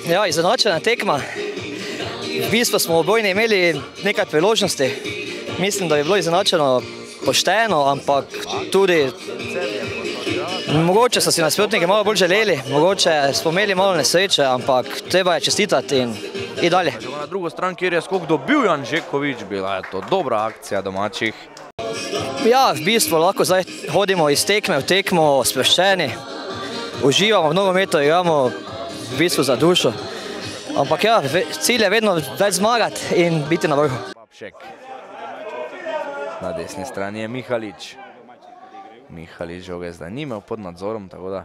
Ja, izenačena tekma. V bistvu smo obojni imeli nekaj priložnosti. Mislim, da je bilo izenačeno pošteno, ampak tudi mogoče so si nasprotniki malo bolj želeli, mogoče smo imeli malo nesreče, ampak treba je čestitati in dalje. Na drugo stran, kjer je skok dobil Jan Žekovič, bila je to dobra akcija domačih. Ja, v bistvu lahko zdaj hodimo iz tekme v tekmo sproščeni, uživamo v nogometu, igramo v bistvu za dušo. Ampak ja, cilj je vedno več zmagati in biti na vrhu. Na desni strani je Mihalič. Mihalič žoge zdaj ni imel pod nadzorom, tako da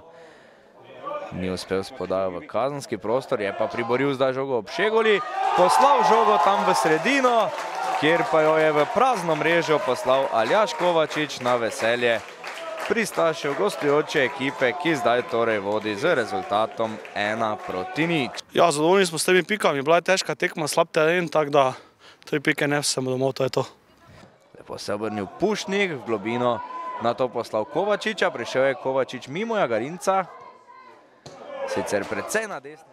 ni uspel s podajo v kazenski prostor, je pa priboril zdaj žogo ob Šegoli, poslal žogo tam v sredino, kjer pa jo je v prazno mrežo poslal Aljaž Kovačič na veselje pristašev gostujoče ekipe, ki zdaj torej vodi z rezultatom 1-0. Ja, zadovoljni smo s temi pikami, bila je težka tekma, slab teren, tako da 3 pike ne vsemo domov, to je to. Lepo se obrnil Pušnik v globino, na to poslal Kovačiča, prišel je Kovačič mimo Jagarinca, sicer precej na desni.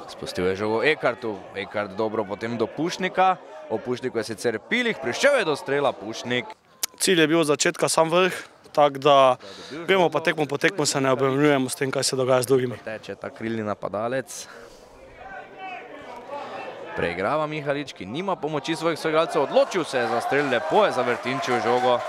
Spustil je žogo Ekartu, Ekart dobro potem do Pušnika, o Pušniku je sicer Pilih, prišel je do strela Pušnik. Cilj je bil od začetka sam vrh, tako da gremo pa tekmo po tekmo, se ne obremenjujemo s tem, kaj se dogaja z drugimi. Teče ta krilni napadalec. Preigrava Mihalič, ki nima pomoči svojih soigralcev, odločil se je za strel, lepo je zavrtinčil žogo.